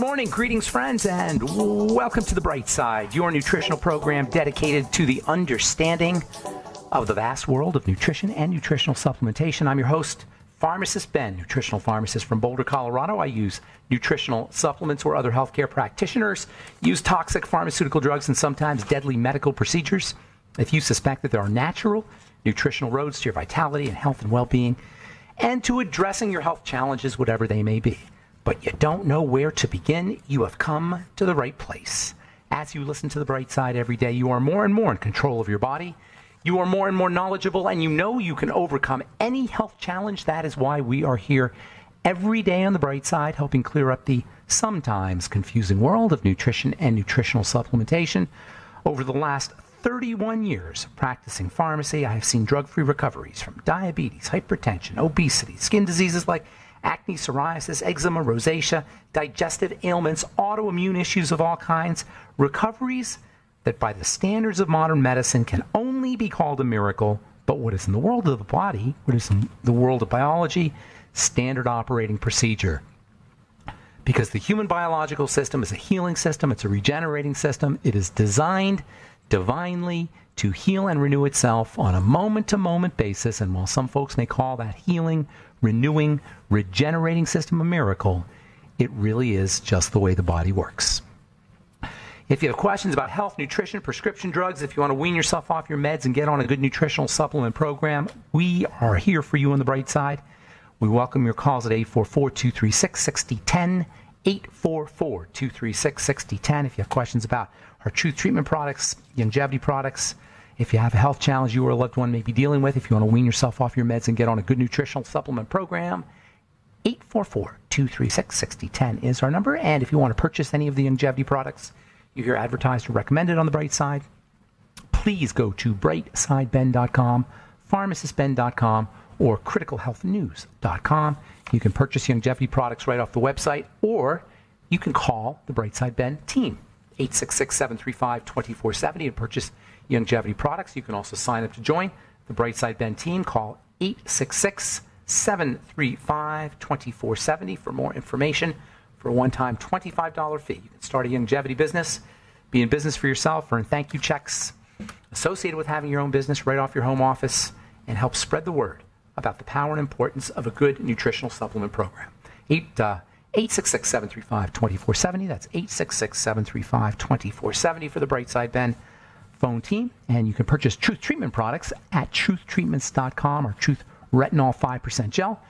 Good morning, greetings, friends, and welcome to The Bright Side, your nutritional program dedicated to the understanding of the vast world of nutrition and nutritional supplementation. I'm your host, Pharmacist Ben, nutritional pharmacist from Boulder, Colorado. I use nutritional supplements where other healthcare practitioners use toxic pharmaceutical drugs and sometimes deadly medical procedures. If you suspect that there are natural nutritional roads to your vitality and health and well-being and to addressing your health challenges, whatever they may be, but you don't know where to begin, you have come to the right place. As you listen to The Bright Side every day, you are more and more in control of your body. You are more and more knowledgeable, and you know you can overcome any health challenge. That is why we are here every day on The Bright Side, helping clear up the sometimes confusing world of nutrition and nutritional supplementation. Over the last 31 years of practicing pharmacy, I have seen drug-free recoveries from diabetes, hypertension, obesity, skin diseases like acne, psoriasis, eczema, rosacea, digestive ailments, autoimmune issues of all kinds, recoveries that by the standards of modern medicine can only be called a miracle, but what is in the world of the body, what is in the world of biology, standard operating procedure. Because the human biological system is a healing system, it's a regenerating system, it is designed divinely to heal and renew itself on a moment-to-moment basis, and while some folks may call that healing, renewing, regenerating system a miracle, it really is just the way the body works. If you have questions about health, nutrition, prescription drugs, if you want to wean yourself off your meds and get on a good nutritional supplement program, we are here for you on The Bright Side. We welcome your calls at 844-236-6010, 844-236-6010. If you have questions about our Truth Treatment products, longevity products, if you have a health challenge you or a loved one may be dealing with, if you want to wean yourself off your meds and get on a good nutritional supplement program, 844-236-6010 is our number. And if you want to purchase any of the longevity products you hear advertised or recommended on The Bright Side, please go to brightsideben.com, pharmacistben.com, or criticalhealthnews.com. You can purchase longevity products right off the website, or you can call the Bright Side Ben team, 866-735-2470, and purchase longevity products. You can also sign up to join the Bright Side Ben team. Call 866-735-2470 for more information. For a one-time $25 fee, you can start a longevity business, be in business for yourself, earn thank you checks associated with having your own business right off your home office, and help spread the word about the power and importance of a good nutritional supplement program. 866-735-2470. That's 866-735-2470 for the Bright Side Ben phone team. And you can purchase Truth Treatment products at truthtreatments.com, or Truth Retinol 5% Gel,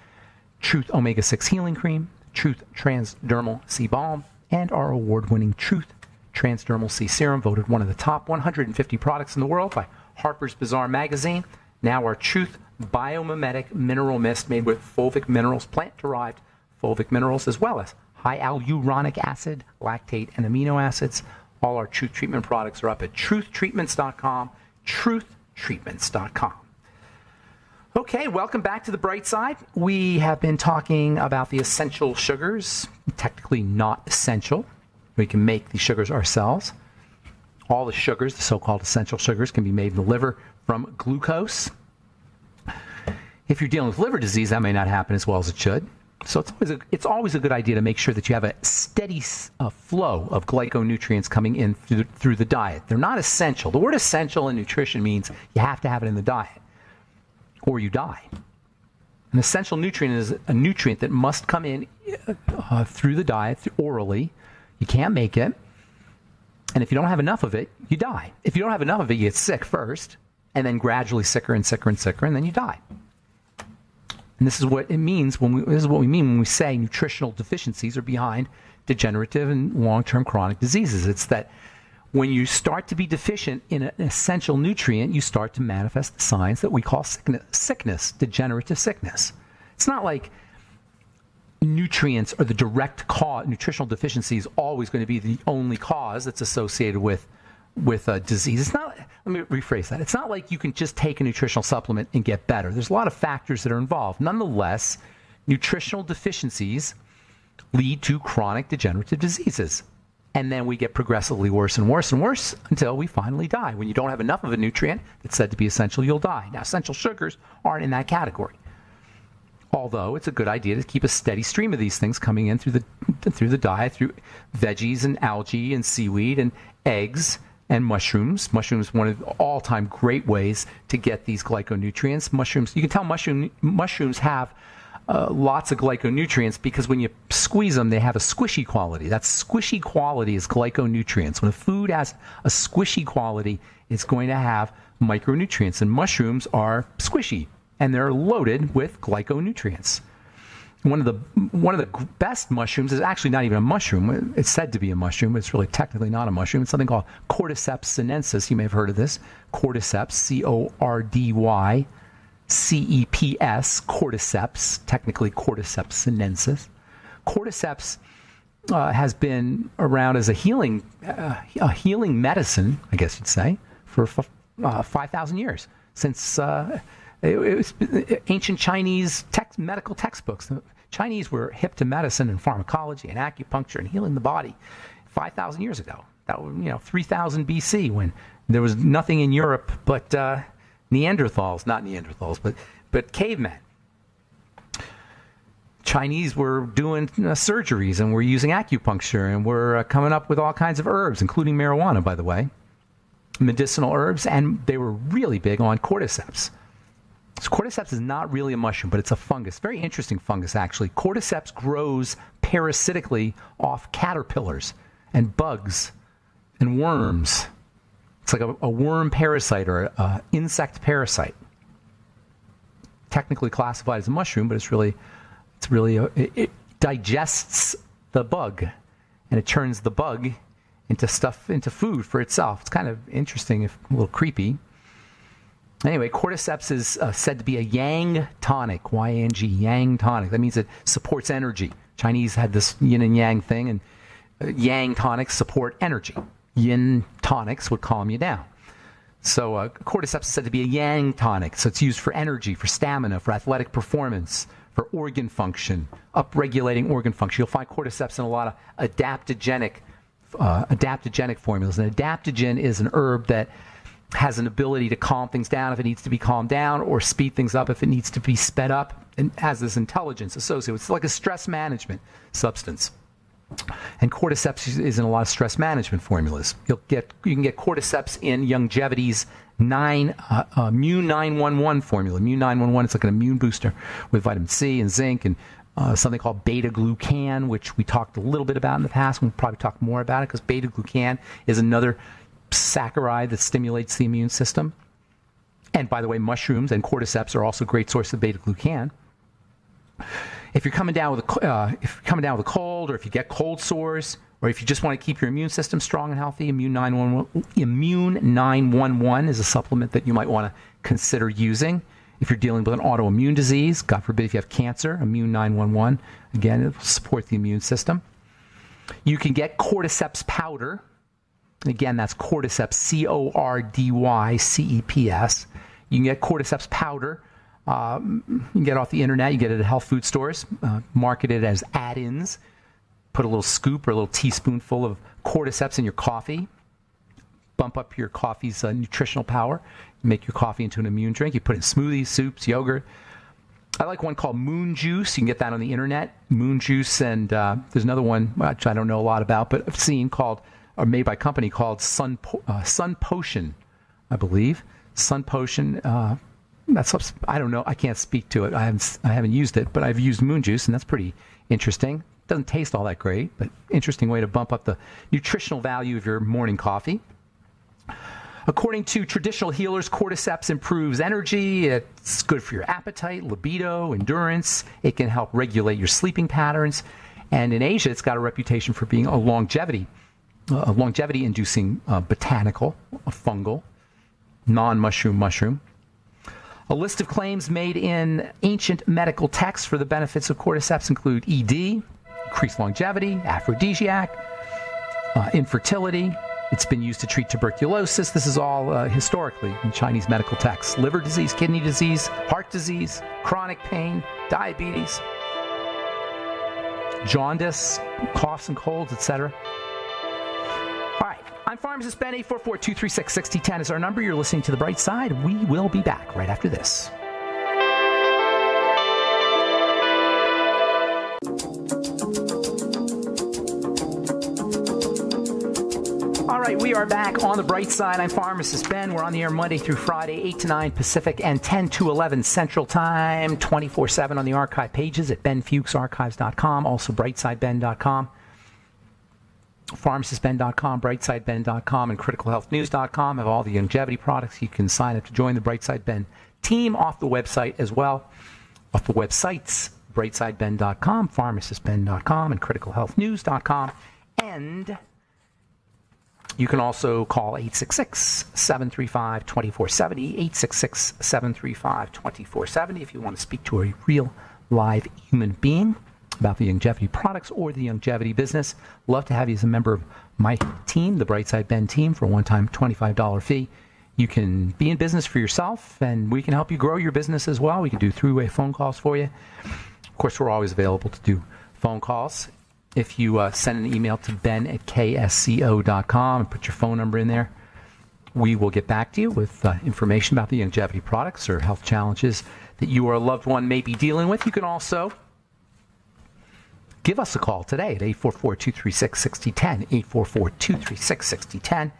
Truth Omega-6 Healing Cream, Truth Transdermal C Balm, and our award-winning Truth Transdermal C Serum, voted one of the top 150 products in the world by Harper's Bazaar magazine. Now our Truth Biomimetic Mineral Mist, made with fulvic minerals, plant-derived fulvic minerals, as well as high hyaluronic acid, lactate, and amino acids. All our Truth Treatment products are up at truthtreatments.com, truthtreatments.com. Okay, welcome back to The Bright Side. We have been talking about the essential sugars, technically not essential. We can make these sugars ourselves. All the sugars, the so-called essential sugars, can be made in the liver from glucose. If you're dealing with liver disease, that may not happen as well as it should. So it's always a good idea to make sure that you have a steady flow of glyconutrients coming in through the diet. They're not essential. The word essential in nutrition means you have to have it in the diet, or you die. An essential nutrient is a nutrient that must come in through the diet, orally. You can't make it. And if you don't have enough of it, you die. If you don't have enough of it, you get sick first, and then gradually sicker and sicker and sicker, and then you die. And this is what it means this is what we mean when we say nutritional deficiencies are behind degenerative and long-term chronic diseases. It's that when you start to be deficient in an essential nutrient, you start to manifest the signs that we call sickness, degenerative sickness. It's not like nutrients are the direct cause. Nutritional deficiency is always going to be the only cause that's associated with a disease. It's not, let me rephrase that. It's not like you can just take a nutritional supplement and get better. There's a lot of factors that are involved. Nonetheless, nutritional deficiencies lead to chronic degenerative diseases. And then we get progressively worse and worse and worse until we finally die. When you don't have enough of a nutrient that's said to be essential, you'll die. Now, essential sugars aren't in that category. Although it's a good idea to keep a steady stream of these things coming in through the diet, through veggies and algae and seaweed and eggs and mushrooms. Mushrooms, one of the all-time great ways to get these glyconutrients. Mushrooms, you can tell mushrooms have lots of glyconutrients because when you squeeze them, they have a squishy quality. That squishy quality is glyconutrients. When a food has a squishy quality, it's going to have micronutrients, and mushrooms are squishy, and they're loaded with glyconutrients. One of the best mushrooms is actually not even a mushroom. It's said to be a mushroom, but it's really technically not a mushroom. It's something called Cordyceps sinensis. You may have heard of this. Cordyceps, C-O-R-D-Y-C-E-P-S, Cordyceps, technically Cordyceps sinensis. Cordyceps has been around as a healing medicine, I guess you'd say, for 5,000 years, since it was ancient Chinese medical textbooks. The Chinese were hip to medicine and pharmacology and acupuncture and healing the body 5,000 years ago. That was, 3,000 BC, when there was nothing in Europe but Neanderthals, not Neanderthals, but cavemen. Chinese were doing surgeries and were using acupuncture and were coming up with all kinds of herbs, including marijuana, by the way, medicinal herbs, and they were really big on cordyceps. So cordyceps is not really a mushroom, but it's a fungus. Very interesting fungus, actually. Cordyceps grows parasitically off caterpillars and bugs and worms. It's like a worm parasite or an insect parasite. Technically classified as a mushroom, but it digests the bug, and it turns the bug into food for itself. It's kind of interesting, if a little creepy. Anyway, cordyceps is said to be a yang tonic, Y-A-N-G, yang tonic. That means it supports energy. Chinese had this yin and yang thing, and yang tonics support energy. Yin tonics would calm you down. So cordyceps is said to be a yang tonic. So it's used for energy, for stamina, for athletic performance, for organ function, upregulating organ function. You'll find cordyceps in a lot of adaptogenic formulas. An adaptogen is an herb that has an ability to calm things down if it needs to be calmed down, or speed things up if it needs to be sped up, and has this intelligence associated. It's like a stress management substance. And cordyceps is in a lot of stress management formulas. You can get cordyceps in Longevity's Immune 911 formula. Immune 911, it's like an immune booster with vitamin C and zinc and something called beta-glucan, which we talked a little bit about in the past. We'll probably talk more about it, because beta-glucan is another saccharide that stimulates the immune system. And by the way, mushrooms and cordyceps are also great sources of beta-glucan. If you're coming down with a cold, or if you get cold sores, or if you just want to keep your immune system strong and healthy, Immune 911 is a supplement that you might want to consider using. If you're dealing with an autoimmune disease, God forbid if you have cancer, Immune 911, again, it will support the immune system. You can get cordyceps powder. Again, that's cordyceps, C-O-R-D-Y-C-E-P-S. You can get cordyceps powder. You can get it off the internet. You get it at health food stores, marketed as add-ins. Put a little scoop or a little teaspoonful of cordyceps in your coffee. Bump up your coffee's nutritional power. Make your coffee into an immune drink. You put it in smoothies, soups, yogurt. I like one called Moon Juice. You can get that on the internet. Moon Juice, and there's another one which I don't know a lot about, but I've seen made by a company called Sun Potion, I believe. Sun Potion. I don't know. I can't speak to it. I haven't used it, but I've used Moon Juice, and that's pretty interesting. Doesn't taste all that great, but interesting way to bump up the nutritional value of your morning coffee. According to traditional healers, cordyceps improves energy. It's good for your appetite, libido, endurance. It can help regulate your sleeping patterns. And in Asia, it's got a reputation for being a longevity-inducing botanical, a fungal, non-mushroom mushroom. A list of claims made in ancient medical texts for the benefits of cordyceps include ED, increased longevity, aphrodisiac, infertility. It's been used to treat tuberculosis. This is all historically in Chinese medical texts. Liver disease, kidney disease, heart disease, chronic pain, diabetes, jaundice, coughs and colds, etc. All right, I'm Pharmacist Ben. 844-236-6010 is our number. You're listening to The Bright Side. We will be back right after this. right, we are back on the bright side. I'm Pharmacist Ben. We're on the air Monday through Friday, 8 to 9 Pacific and 10 to 11 Central Time, 24/7 on the archive pages at benfuchsarchives.com, also brightsideben.com, pharmacistben.com, brightsideben.com, and criticalhealthnews.com have all the longevity products. You can sign up to join the Brightside Ben team off the website as well. Off the websites, brightsideben.com, pharmacistben.com, and criticalhealthnews.com. And you can also call 866-735-2470, 866-735-2470 if you want to speak to a real live human being about the longevity products or the longevity business. Love to have you as a member of my team, the Brightside Ben team, for a one-time $25 fee. You can be in business for yourself, and we can help you grow your business as well. We can do three-way phone calls for you. Of course, we're always available to do phone calls. If you send an email to ben@ksco.com and put your phone number in there, we will get back to you with information about the longevity products or health challenges that you or a loved one may be dealing with. You can also give us a call today at 844-236-6010, 844-236-6010.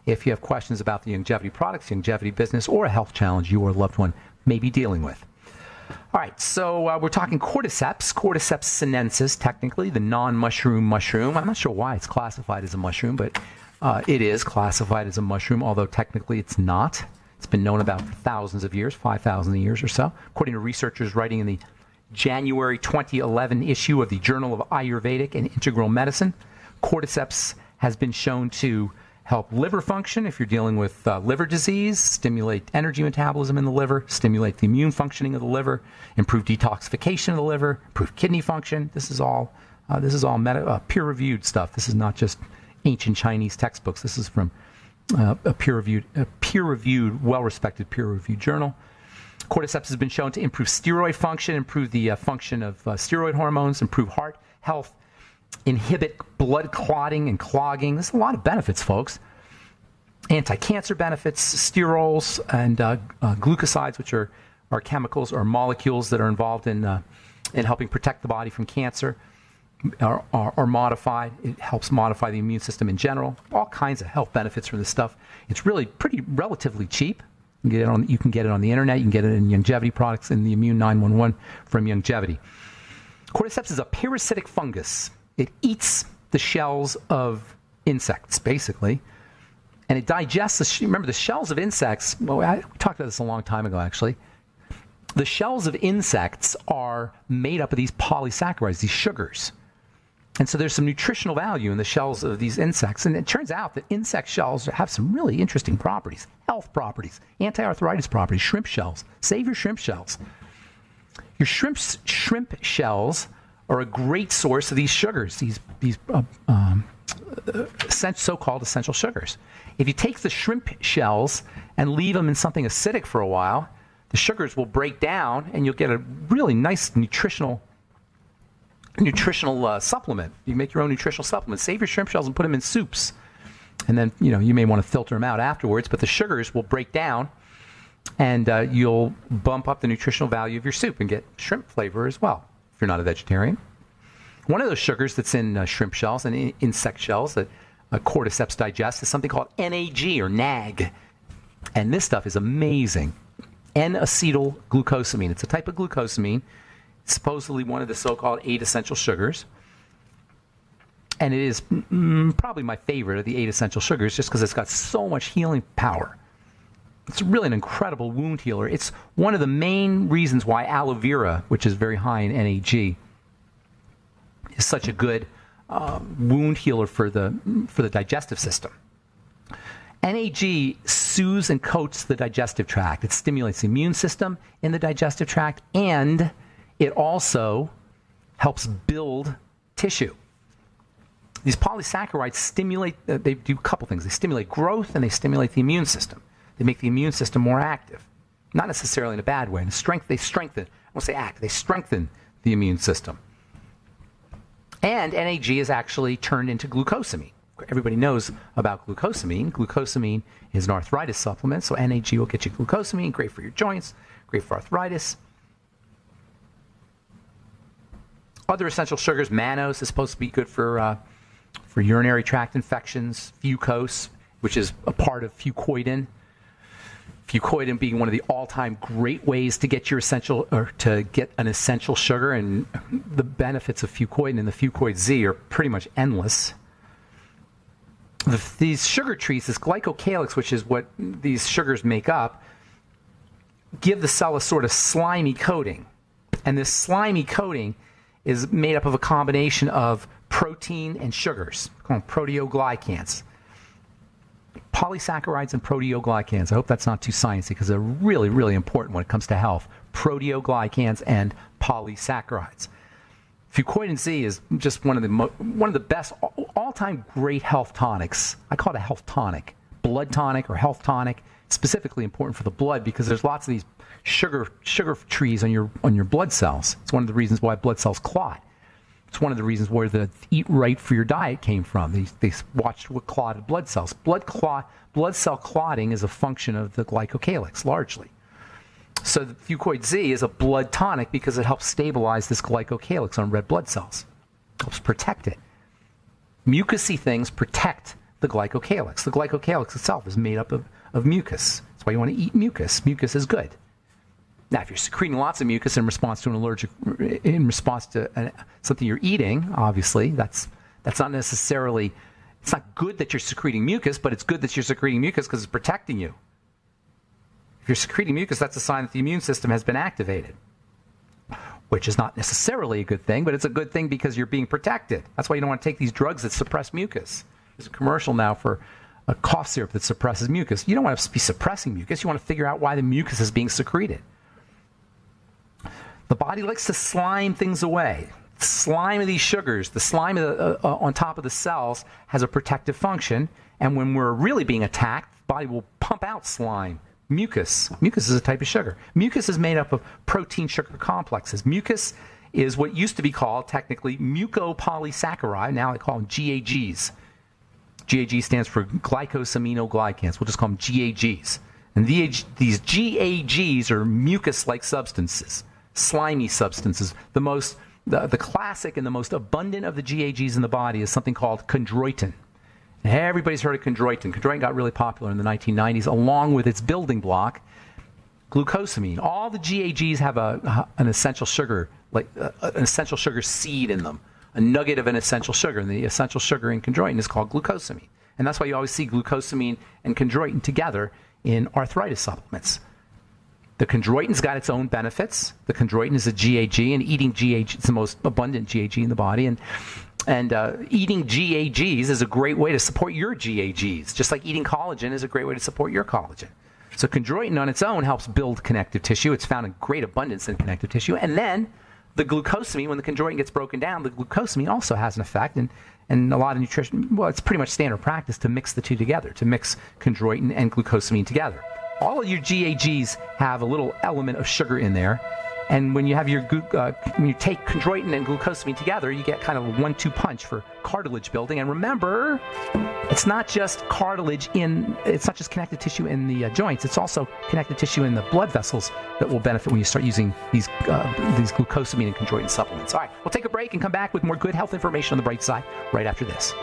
If you have questions about the longevity products, longevity business, or a health challenge you or a loved one may be dealing with. All right, so we're talking cordyceps, Cordyceps sinensis, technically, the non-mushroom mushroom. I'm not sure why it's classified as a mushroom, but it is classified as a mushroom, although technically it's not. It's been known about for thousands of years, 5,000 years or so. According to researchers writing in the January 2011 issue of the Journal of Ayurvedic and Integral Medicine, cordyceps has been shown to help liver function if you're dealing with liver disease, stimulate energy metabolism in the liver, stimulate the immune functioning of the liver, improve detoxification of the liver, improve kidney function. This is all peer-reviewed stuff. This is not just ancient Chinese textbooks. This is from a peer-reviewed, well-respected peer-reviewed journal. Cordyceps has been shown to improve steroid function, improve the function of steroid hormones, improve heart health, inhibit blood clotting and clogging. There's a lot of benefits, folks. Anti-cancer benefits, sterols, and glucosides, which are chemicals or molecules that are involved in helping protect the body from cancer, are modified. It helps modify the immune system in general. All kinds of health benefits from this stuff. It's really relatively cheap. You can get it on the internet. You can get it in longevity products in the Immune 911 from Longevity. Cordyceps is a parasitic fungus. It eats the shells of insects, basically, and it digests. Remember, the shells of insects, well, we talked about this a long time ago, actually. The shells of insects are made up of these polysaccharides, these sugars. And so there's some nutritional value in the shells of these insects. And it turns out that insect shells have some really interesting properties, health properties, anti-arthritis properties, shrimp shells. Save your shrimp shells. Your shrimp shells are a great source of these sugars, these so-called essential sugars. If you take the shrimp shells and leave them in something acidic for a while, the sugars will break down, and you'll get a really nice nutritional supplement. You make your own nutritional supplement. Save your shrimp shells and put them in soups, and then you may want to filter them out afterwards. But the sugars will break down, and you'll bump up the nutritional value of your soup and get shrimp flavor as well, if you're not a vegetarian. One of those sugars that's in shrimp shells and insect shells that cordyceps digest is something called NAG or NAG. And this stuff is amazing. N-acetylglucosamine. It's a type of glucosamine. It's supposedly one of the so-called 8 essential sugars. And it is probably my favorite of the 8 essential sugars just because it's got so much healing power. It's really an incredible wound healer. It's one of the main reasons why aloe vera, which is very high in NAG, is such a good wound healer for the digestive system. NAG soothes and coats the digestive tract. It stimulates the immune system in the digestive tract, and it also helps build tissue. These polysaccharides stimulate, they do a couple things. They stimulate growth and they stimulate the immune system. They make the immune system more active. Not necessarily in a bad way. They strengthen, I won't say act, they strengthen the immune system. And NAG is actually turned into glucosamine. Everybody knows about glucosamine. Glucosamine is an arthritis supplement, so NAG will get you glucosamine, great for your joints, great for arthritis. Other essential sugars, mannose is supposed to be good for urinary tract infections, Fuchs, which is a part of fucoidan. Fucoidan being one of the all-time great ways to get your essential, or to get an essential sugar, and the benefits of fucoidan and the Fucoid Z are pretty much endless. These sugar trees, this glycocalyx, which is what these sugars make up, give the cell a sort of slimy coating. And this slimy coating is made up of a combination of protein and sugars, called proteoglycans. Polysaccharides and proteoglycans. I hope that's not too sciencey, because they're really, really important when it comes to health. Proteoglycans and polysaccharides. Fucoidan Z is just one of the best all-time great health tonics. I call it a health tonic, blood tonic or health tonic. It's specifically important for the blood because there's lots of these sugar trees on your blood cells. It's one of the reasons why blood cells clot. It's one of the reasons where the eat right for your diet came from. They watched what clotted blood cells. Blood cell clotting is a function of the glycocalyx largely. So the Fucoid Z is a blood tonic because it helps stabilize this glycocalyx on red blood cells. Helps protect it. Mucousy things protect the glycocalyx. The glycocalyx itself is made up of mucus. That's why you want to eat mucus. Mucus is good. Now, if you're secreting lots of mucus in response to something you're eating, obviously, that's not necessarily, it's not good that you're secreting mucus, but it's good that you're secreting mucus because it's protecting you. If you're secreting mucus, that's a sign that the immune system has been activated, which is not necessarily a good thing, but it's a good thing because you're being protected. That's why you don't want to take these drugs that suppress mucus. There's a commercial now for a cough syrup that suppresses mucus. You don't want to be suppressing mucus. You want to figure out why the mucus is being secreted. The body likes to slime things away. The slime of these sugars, the slime on top of the cells has a protective function, and when we're really being attacked, the body will pump out slime. Mucus. Mucus is a type of sugar. Mucus is made up of protein-sugar complexes. Mucus is what used to be called, technically, mucopolysaccharide. Now they call them GAGs. GAG stands for glycosaminoglycans. We'll just call them GAGs. And these GAGs are mucus-like substances, slimy substances. The classic and the most abundant of the GAGs in the body is something called chondroitin. Everybody's heard of chondroitin. Chondroitin got really popular in the 1990s, along with its building block, glucosamine. All the GAGs have an essential sugar, like an essential sugar seed in them, a nugget of an essential sugar. And the essential sugar in chondroitin is called glucosamine. And that's why you always see glucosamine and chondroitin together in arthritis supplements. The chondroitin's got its own benefits. The chondroitin is a GAG, and eating GAG, it's the most abundant GAG in the body. And eating GAGs is a great way to support your GAGs, just like eating collagen is a great way to support your collagen. So chondroitin on its own helps build connective tissue. It's found in great abundance in connective tissue. And then the glucosamine, when the chondroitin gets broken down, the glucosamine also has an effect. And a lot of nutrition, well, it's pretty much standard practice to mix the two together, to mix chondroitin and glucosamine together. All of your GAGs have a little element of sugar in there. And when you have when you take chondroitin and glucosamine together, you get kind of a 1-2 punch for cartilage building. And remember, it's not just it's not just connective tissue in the joints. It's also connective tissue in the blood vessels that will benefit when you start using these glucosamine and chondroitin supplements. All right, we'll take a break and come back with more good health information on the bright side right after this.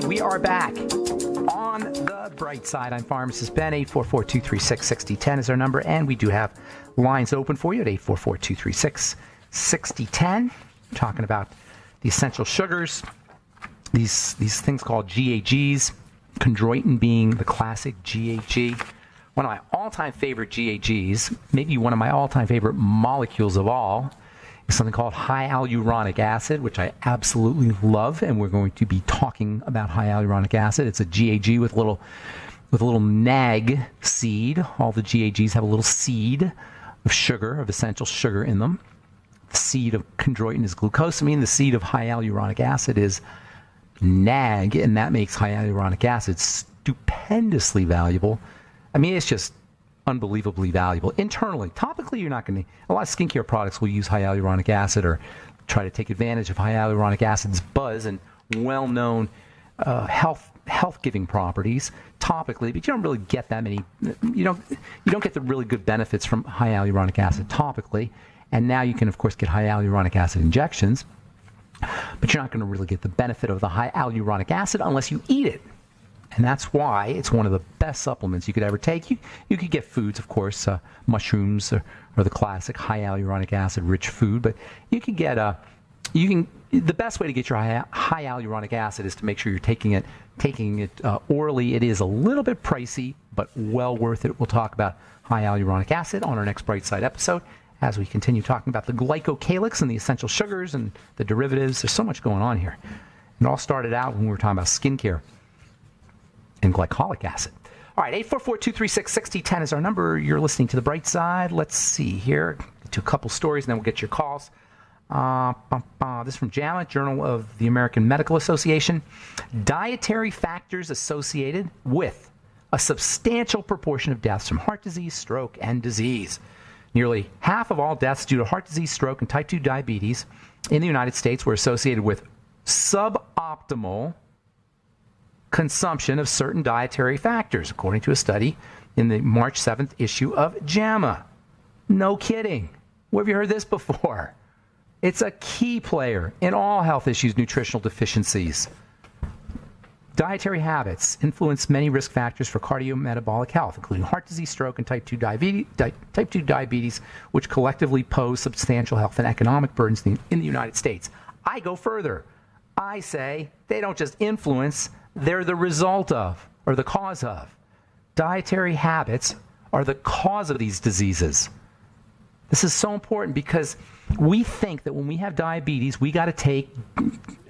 We are back on the bright side. I'm Pharmacist Ben. 844-236-6010 is our number, and we do have lines open for you at 844-236-6010. Talking about the essential sugars, these things called GAGs, chondroitin being the classic GAG. One of my all-time favorite GAGs, maybe one of my all-time favorite molecules of all, is something called high hyaluronic acid, which I absolutely love, and we're going to be talking about high hyaluronic acid. It's a GAG with a little nag seed. All the GAGs have a little seed of sugar, of essential sugar in them. The seed of chondroitin is glucosamine. The seed of high hyaluronic acid is nag, and that makes high hyaluronic acid stupendously valuable. I mean, it's just unbelievably valuable. Internally, topically, you're not going to, a lot of skincare products will use high hyaluronic acid or try to take advantage of high hyaluronic acid's buzz and well-known health-giving properties topically, but you don't really get that many, you don't get the really good benefits from high hyaluronic acid topically. And now you can, of course, get high hyaluronic acid injections, but you're not going to really get the benefit of the high hyaluronic acid unless you eat it. And that's why it's one of the best supplements you could ever take. You could get foods, of course, mushrooms or the classic high hyaluronic acid rich food, but you can get the best way to get your high hyaluronic acid is to make sure you're taking it orally. It is a little bit pricey, but well worth it. We'll talk about high hyaluronic acid on our next Bright Side episode as we continue talking about the glycocalyx and the essential sugars and the derivatives. There's so much going on here. It all started out when we were talking about skincare and glycolic acid. All right, 844-236-6010 is our number. You're listening to The Bright Side. Let's see here. Get to a couple stories, and then we'll get your calls. This is from JAMA, Journal of the American Medical Association. Dietary factors associated with a substantial proportion of deaths from heart disease, stroke, and disease. Nearly half of all deaths due to heart disease, stroke, and type 2 diabetes in the United States were associated with suboptimal consumption of certain dietary factors, according to a study in the March 7th issue of JAMA. No kidding. Where have you heard this before? It's a key player in all health issues, nutritional deficiencies. Dietary habits influence many risk factors for cardiometabolic health, including heart disease, stroke, and type 2 diabetes, which collectively pose substantial health and economic burdens in the United States. I go further. I say they don't just influence, they're the result of, or the cause of. Dietary habits are the cause of these diseases. This is so important because we think that when we have diabetes, we got to take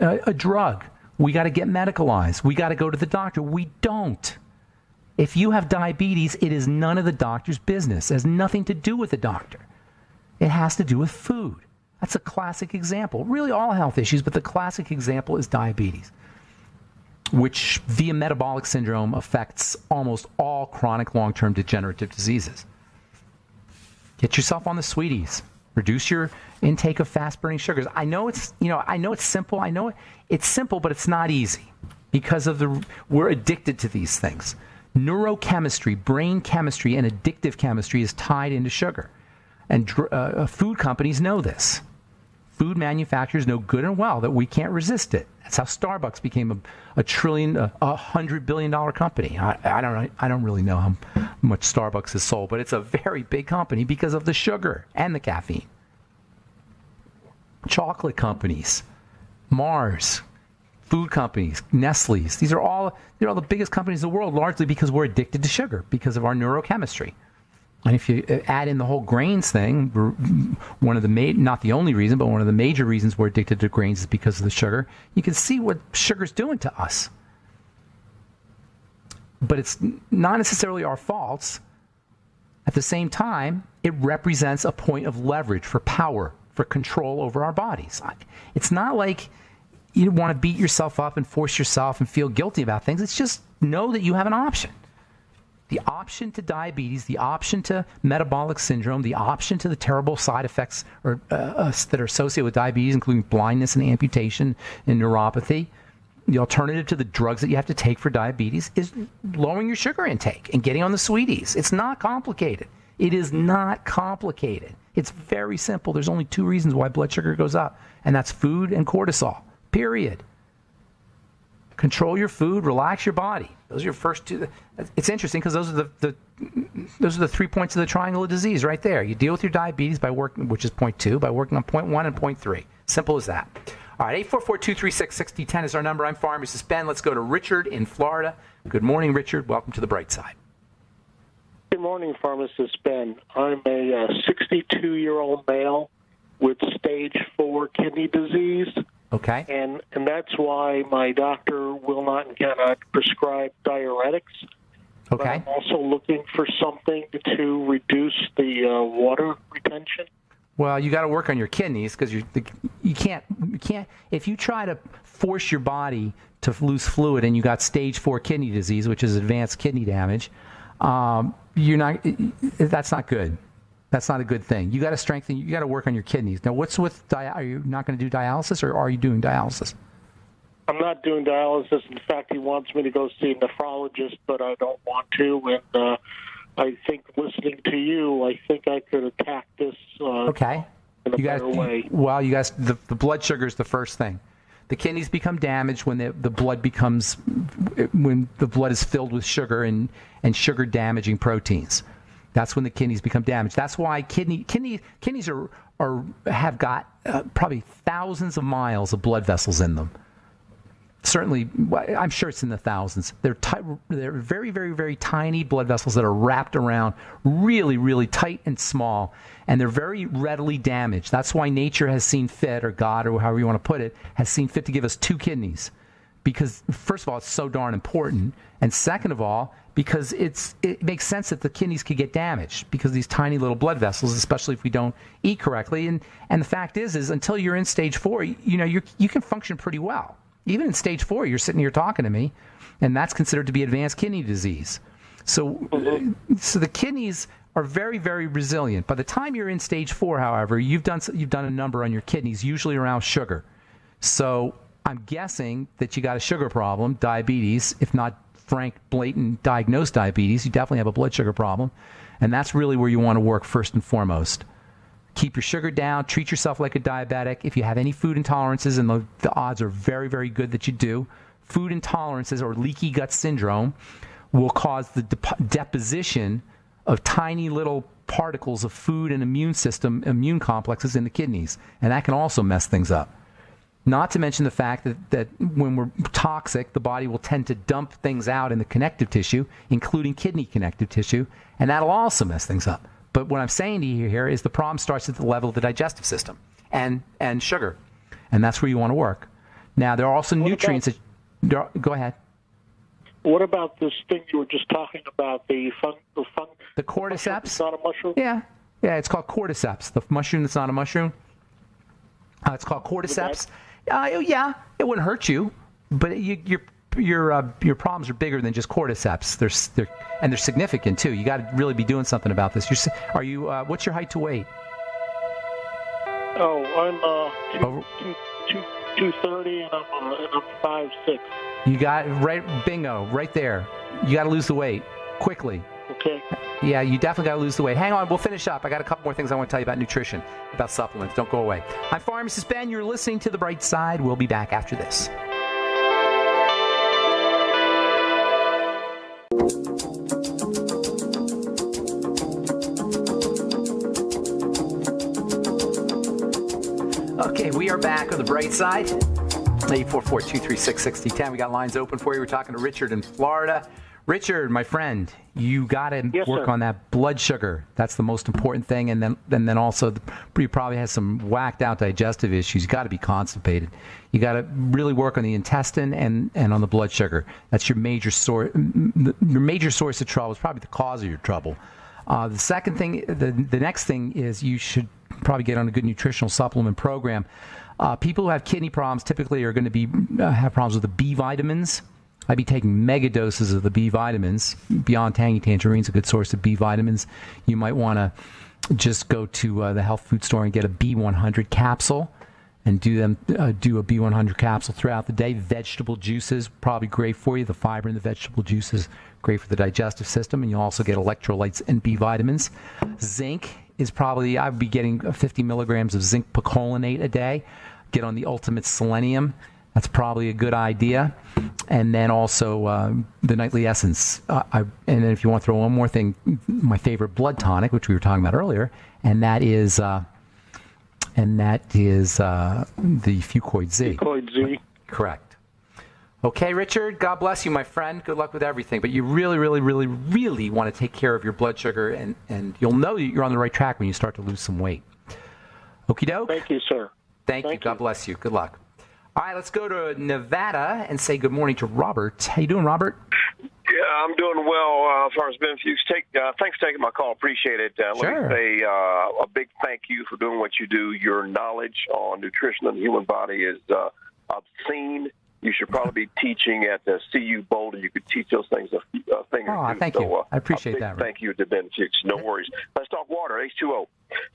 a drug. We got to get medicalized. We got to go to the doctor. We don't. If you have diabetes, it is none of the doctor's business. It has nothing to do with the doctor. It has to do with food. That's a classic example. Really all health issues, but the classic example is diabetes, which via metabolic syndrome affects almost all chronic long-term degenerative diseases. Get yourself on the sweeties. Reduce your intake of fast-burning sugars. I know it's simple. I know it's simple, but it's not easy because we're addicted to these things. Neurochemistry, brain chemistry, and addictive chemistry is tied into sugar. And food companies know this. Food manufacturers know good and well that we can't resist it. That's how Starbucks became a $100 billion company. I don't really know how much Starbucks has sold, but it's a very big company because of the sugar and the caffeine. Chocolate companies, Mars, food companies, Nestle's. These are all the biggest companies in the world, largely because we're addicted to sugar because of our neurochemistry. And if you add in the whole grains thing, one of the not the only reason, but one of the major reasons we're addicted to grains is because of the sugar. You can see what sugar's doing to us. But it's not necessarily our faults. At the same time, it represents a point of leverage for power, for control over our bodies. It's not like you want to beat yourself up and force yourself and feel guilty about things. It's just know that you have an option. The option to diabetes, the option to metabolic syndrome, the option to the terrible side effects that are associated with diabetes, including blindness and amputation and neuropathy. The alternative to the drugs that you have to take for diabetes is lowering your sugar intake and getting on the sweeties. It's not complicated. It is not complicated. It's very simple. There's only two reasons why blood sugar goes up, and that's food and cortisol, period. Control your food, relax your body. Those are your first two. It's interesting because those are the 3 points of the triangle of disease right there. You deal with your diabetes by working, which is point 2, by working on point 1 and point 3. Simple as that. All right, 844-236-6010 is our number. I'm Pharmacist Ben. Let's go to Richard in Florida. Good morning, Richard. Welcome to The Bright Side. Good morning, Pharmacist Ben. I'm a 62-year-old male with stage 4 kidney disease. Okay. And that's why my doctor will not and cannot prescribe diuretics. Okay. But I'm also looking for something to reduce the water retention. Well, you got to work on your kidneys because you can't if you try to force your body to lose fluid and you got stage 4 kidney disease, which is advanced kidney damage, that's not good. That's not a good thing. You got to strengthen. You got to work on your kidneys. Now, what's with are you not going to do dialysis, or are you doing dialysis? I'm not doing dialysis. In fact, he wants me to go see a nephrologist, but I don't want to. And I think listening to you, I think I could attack this. Okay. a better way. Well, you guys, the blood sugar is the first thing. The kidneys become damaged when the blood is filled with sugar and sugar damaging proteins. That's when the kidneys become damaged. That's why kidneys have got probably thousands of miles of blood vessels in them. Certainly, I'm sure it's in the thousands. They're very, very, very tiny blood vessels that are wrapped around really, really tight and small, and they're very readily damaged. That's why nature has seen fit, or God, or however you want to put it, has seen fit to give us 2 kidneys. Because, first of all, it's so darn important, and second of all, because it makes sense that the kidneys could get damaged because of these tiny little blood vessels, especially if we don't eat correctly. And the fact is until you're in stage 4, you can function pretty well. Even in stage 4, you're sitting here talking to me, and that's considered to be advanced kidney disease. So the kidneys are very, very resilient. By the time you're in stage 4, however, you've done a number on your kidneys, usually around sugar. So I'm guessing that you got a sugar problem, diabetes, if not frank, blatant diagnosed diabetes. You definitely have a blood sugar problem, and that's really where you want to work first and foremost. Keep your sugar down. Treat yourself like a diabetic. If you have any food intolerances, and the odds are very, very good that you do, food intolerances or leaky gut syndrome will cause the deposition of tiny little particles of food and immune complexes in the kidneys, and that can also mess things up. Not to mention the fact that when we're toxic, the body will tend to dump things out in the connective tissue, including kidney connective tissue, and that'll also mess things up. But what I'm saying to you here is the problem starts at the level of the digestive system and sugar, and that's where you want to work. Now, there are also nutrients that... Go ahead. What about this thing you were just talking about, the cordyceps? It's not a mushroom? Yeah, it's called cordyceps. The mushroom that's not a mushroom. It's called cordyceps. Yeah, it wouldn't hurt you, but your problems are bigger than just cordyceps. They're significant too. You got to really be doing something about this. What's your height to weight? Oh, I'm 230 and I'm 5'6". You got bingo, right there. You got to lose the weight quickly. Okay. Yeah, you definitely got to lose the weight. Hang on, we'll finish up. I got a couple more things I want to tell you about nutrition, about supplements. Don't go away. I'm Pharmacist Ben. You're listening to The Bright Side. We'll be back after this. Okay, we are back on The Bright Side. 844-236-6010. We got lines open for you. We're talking to Richard in Florida. Richard, my friend, you got to work on that blood sugar. That's the most important thing. And then also, you probably have some whacked out digestive issues. You got to be constipated. You got to really work on the intestine and on the blood sugar. That's your major source. Your major source of trouble is probably the cause of your trouble. The second thing, the next thing is you should probably get on a good nutritional supplement program. People who have kidney problems typically are going to have problems with the B vitamins. I'd be taking mega doses of the B vitamins. Beyond Tangy Tangerine is a good source of B vitamins. You might want to just go to the health food store and get a B100 capsule and do a B100 capsule throughout the day. Vegetable juices, probably great for you. The fiber in the vegetable juice is great for the digestive system, and you'll also get electrolytes and B vitamins. Zinc is probably, I'd be getting 50 milligrams of zinc picolinate a day. Get on the Ultimate Selenium. That's probably a good idea. And then also the Nightly Essence. And then if you want to throw one more thing, my favorite blood tonic, which we were talking about earlier, and that is the Fuchs Z. Fuchs Z. Correct. Okay, Richard, God bless you, my friend. Good luck with everything. But you really, really, really, really want to take care of your blood sugar, and you'll know that you're on the right track when you start to lose some weight. Okie doke? Thank you, sir. Thank you. God bless you. Good luck. All right, let's go to Nevada and say good morning to Robert. How you doing, Robert? Yeah, I'm doing well. As far as Ben Fuchs, thanks for taking my call. Appreciate it. Sure. Let me say a big thank you for doing what you do. Your knowledge on nutrition and the human body is obscene. You should probably be teaching at the CU Boulder. You could teach those things a thing or two. Thank you. I appreciate that. Thank you to Ben Fuchs. No worries. Let's talk water, H2O.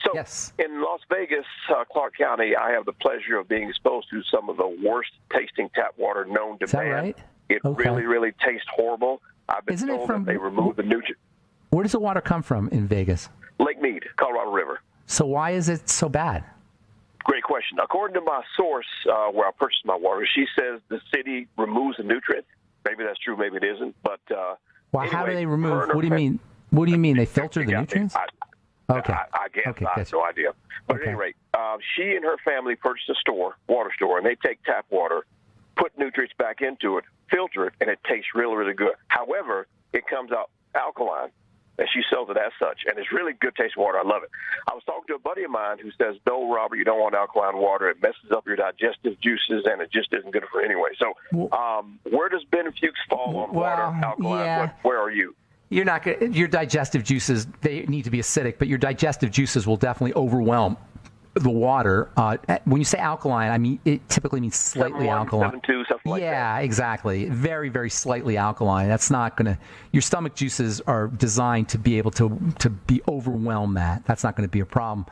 So yes. In Las Vegas, Clark County, I have the pleasure of being exposed to some of the worst tasting tap water known to man. Is that right? It really, really tastes horrible. I've been told that they removed the nutrient. Where does the water come from in Vegas? Lake Mead, Colorado River. So why is it so bad? question. According to my source where I purchased my water, she says the city removes the nutrients. Maybe that's true, maybe it isn't. But well, anyway, how do they remove? What do you mean? What do you mean? They filter the nutrients? Okay. I guess. Okay, I have no idea. But at any rate, she and her family purchased a water store, and they take tap water, put nutrients back into it, filter it, and it tastes really, really good. However, it comes out alkaline, and she sells it as such, and it's really good taste water. I love it. I was talking to a buddy of mine who says, no, Robert, you don't want alkaline water. It messes up your digestive juices, and it just isn't good for it anyway. So where does Ben Fuchs fall on water, alkaline? Yeah. Where are you? You're not going. Your digestive juices, they need to be acidic, but your digestive juices will definitely overwhelm the water. When you say alkaline, I mean it typically means slightly 7.1, alkaline. 7.2, something like that. Yeah, exactly. Very, very slightly alkaline. That's not going to. Your stomach juices are designed to be able to be overwhelm that. That's not going to be a problem.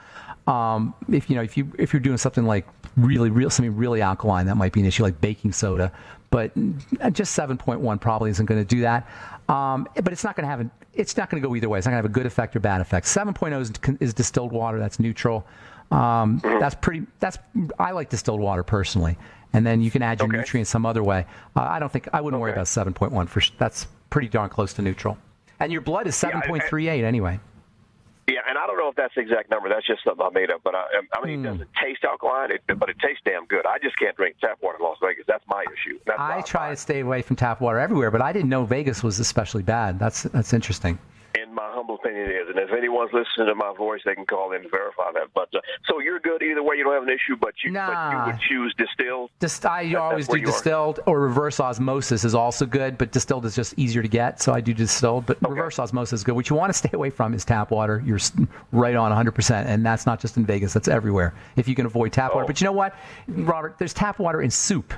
If you're doing something like something really alkaline, that might be an issue, like baking soda. But just 7.1 probably isn't going to do that. But it's not going to go either way. It's not going to have a good effect or bad effect. 7.0 is distilled water. That's neutral. I like distilled water personally. And then you can add your nutrients some other way. I wouldn't worry about 7.1 that's pretty darn close to neutral. And your blood is 7.38 anyway. Yeah, and I don't know if that's the exact number. That's just something I made up. But I mean, it doesn't taste alkaline, but it tastes damn good. I just can't drink tap water in Las Vegas. That's my issue. I try to stay away from tap water everywhere, but I didn't know Vegas was especially bad. That's interesting. In my humble opinion, it is. And if anyone's listening to my voice, they can call in and verify that. But so you're good either way. You don't have an issue, but you would choose distilled. I always do distilled, or reverse osmosis is also good, but distilled is just easier to get, so I do distilled. But reverse osmosis is good. What you want to stay away from is tap water. You're right on 100%, and that's not just in Vegas. That's everywhere. If you can avoid tap water. But you know what, Robert? There's tap water in soup.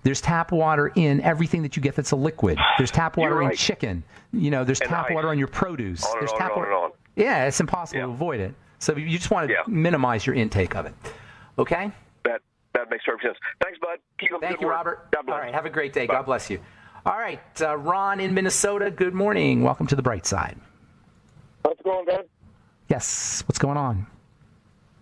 There's tap water in everything that you get that's a liquid. There's tap water in chicken. There's tap water on your produce. There's tap water. Yeah, it's impossible to avoid it. So you just want to minimize your intake of it. Okay? That makes perfect sense. Thanks, bud. Keep up the good work. Thank you, Robert. God bless. All right, have a great day. Bye. God bless you. All right, Ron in Minnesota, good morning. Welcome to the bright side. How's it going, Ben? Yes, what's going on?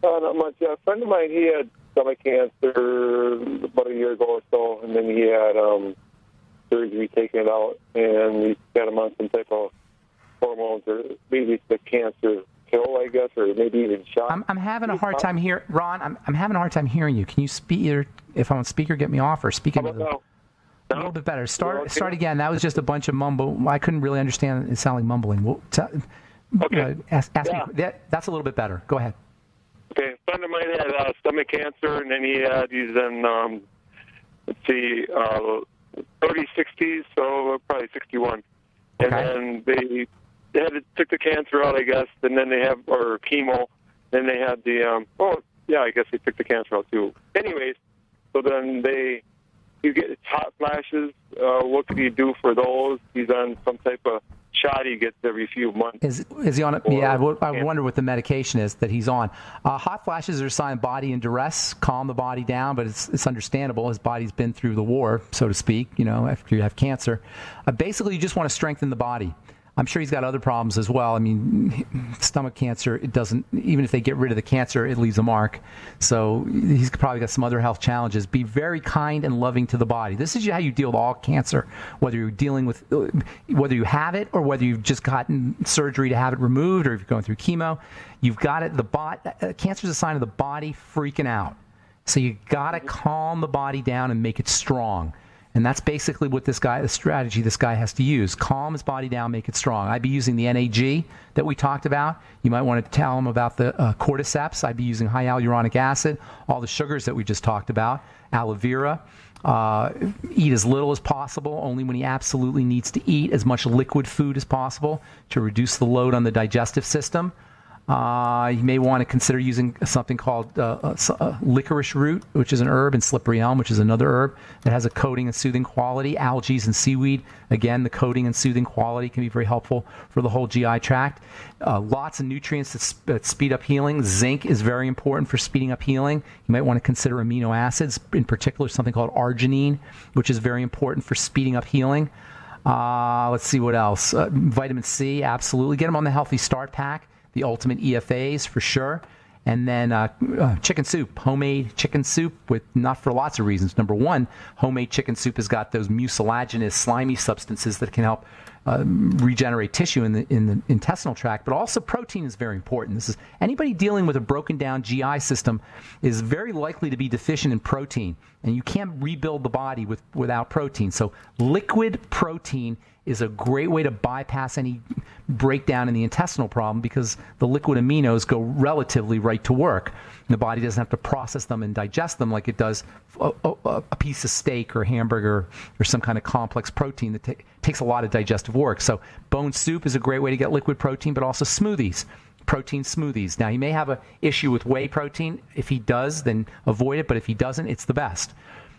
Not much. A friend of mine, he had stomach cancer about a year ago or so, and then he had surgery taken it out, and he got him on some type of hormones, or maybe it's the cancer pill, I guess, or maybe even shot. I'm having a hard time here, Ron. I'm having a hard time hearing you. Can you speak? Either if I'm on speaker, get me off, or speak into now? a little bit better. Start again. That was just a bunch of mumble. I couldn't really understand. It sounded like mumbling. Ask me. That's a little bit better. Go ahead. Okay, a friend of mine had stomach cancer, and then he's in, 30s, 60s, so probably 61. And then they took the cancer out, I guess, and then they have, or chemo, then they had the, I guess they took the cancer out too. Anyways, so then he's getting hot flashes. What can he do for those? He's on some type of shot he gets every few months. Is he on it? Yeah, I wonder what the medication is that he's on. Hot flashes are a sign of body in duress. Calm the body down, but it's understandable. His body's been through the war, so to speak, after you have cancer. Basically, you just want to strengthen the body. I'm sure he's got other problems as well. I mean, stomach cancer, it doesn't, even if they get rid of the cancer, it leaves a mark. So he's probably got some other health challenges. Be very kind and loving to the body. This is how you deal with all cancer, whether you're dealing with, whether you have it or whether you've just gotten surgery to have it removed or if you're going through chemo. You've got it, cancer is a sign of the body freaking out. So you got to calm the body down and make it strong. And that's basically what the strategy this guy has to use. Calm his body down, make it strong. I'd be using the NAG that we talked about. You might want to tell him about the cordyceps. I'd be using high hyaluronic acid, all the sugars that we just talked about, aloe vera. Eat as little as possible, only when he absolutely needs to eat, as much liquid food as possible to reduce the load on the digestive system. You may want to consider using something called licorice root, which is an herb, and slippery elm, which is another herb that has a coating and soothing quality. Algae and seaweed, again, the coating and soothing quality can be very helpful for the whole GI tract. Lots of nutrients that speed up healing. Zinc is very important for speeding up healing. You might want to consider amino acids, in particular something called arginine, which is very important for speeding up healing. Let's see what else. Vitamin C, absolutely. Get them on the Healthy Start Pack. The ultimate EFAs for sure. And then chicken soup, homemade chicken soup, not for lots of reasons. Number one, homemade chicken soup has got those mucilaginous, slimy substances that can help regenerate tissue in the intestinal tract, but also protein is very important. This is anybody dealing with a broken down GI system is very likely to be deficient in protein, and you can't rebuild the body without protein. So liquid protein is a great way to bypass any breakdown in the intestinal problem because the liquid aminos go relatively right to work. The body doesn't have to process them and digest them like it does a piece of steak or hamburger or some kind of complex protein that takes a lot of digestive work. So bone soup is a great way to get liquid protein, but also smoothies, protein smoothies. Now, he may have an issue with whey protein. If he does, then avoid it, but if he doesn't, it's the best.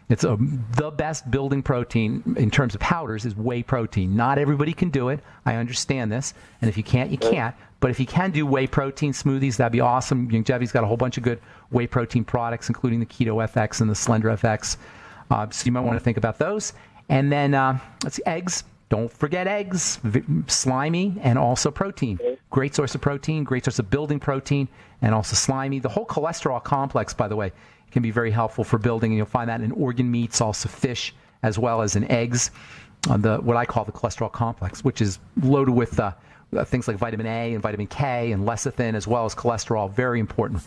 It's the best building protein in terms of powders is whey protein. Not everybody can do it. I understand this. And if you can't, you can't. But if you can do whey protein smoothies, that'd be awesome. Youngevity's got a whole bunch of good whey protein products, including the Keto FX and the Slender FX. So you might want to think about those. And then, let's see, eggs. Don't forget eggs, slimy, and also protein. Great source of protein, great source of building protein, and also slimy. The whole cholesterol complex, by the way, can be very helpful for building, and you'll find that in organ meats, also fish, as well as in eggs. What I call the cholesterol complex, which is loaded with things like vitamin A and vitamin K and lecithin, as well as cholesterol. Very important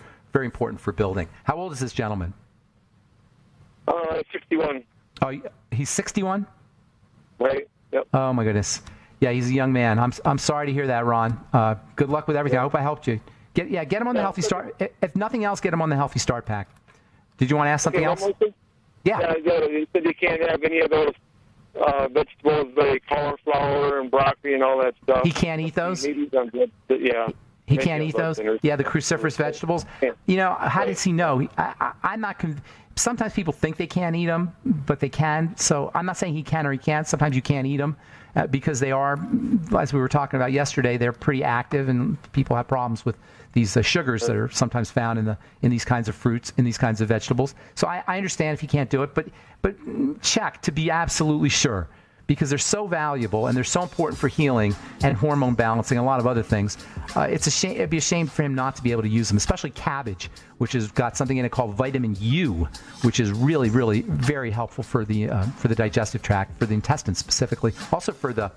for building. How old is this gentleman? 61. Oh, he's 61? Right. Yep. Oh my goodness. Yeah, he's a young man. I'm sorry to hear that, Ron. Good luck with everything. I hope I helped you. Get him on the Healthy Start. If nothing else, get him on the Healthy Start Pack. Did you want to ask something else? Yeah. You said you can't have any of those vegetables like cauliflower and broccoli and all that stuff. He can't eat those? Yeah. He can't eat those? Yeah, the cruciferous vegetables? You know, how does he know? I'm not sometimes people think they can't eat them, but they can. So I'm not saying he can or he can't. Sometimes you can't eat them because they are, as we were talking about yesterday, they're pretty active, and people have problems with these sugars that are sometimes found in these kinds of fruits, in these kinds of vegetables. So I understand if you can't do it, but check to be absolutely sure, because they're so valuable and they're so important for healing and hormone balancing and a lot of other things. It'd be a shame for him not to be able to use them, especially cabbage, which has got something in it called vitamin U, which is really, really very helpful for the digestive tract, for the intestines specifically, also for the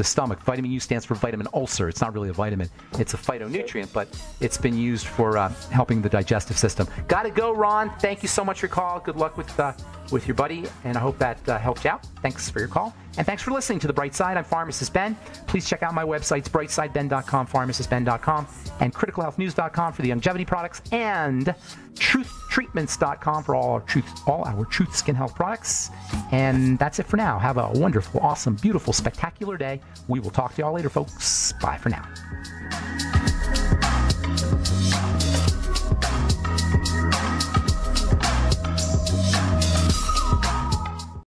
stomach. Vitamin U stands for vitamin ulcer. It's not really a vitamin. It's a phytonutrient, but it's been used for helping the digestive system. Got to go, Ron. Thank you so much for your call. Good luck with your buddy, and I hope that helped you out. Thanks for your call. And thanks for listening to The Bright Side. I'm Pharmacist Ben. Please check out my websites, brightsideben.com, pharmacistben.com, and criticalhealthnews.com for the longevity products, and truthtreatments.com for all our Truth Skin Health products. And that's it for now. Have a wonderful, awesome, beautiful, spectacular day. We will talk to y'all later, folks. Bye for now.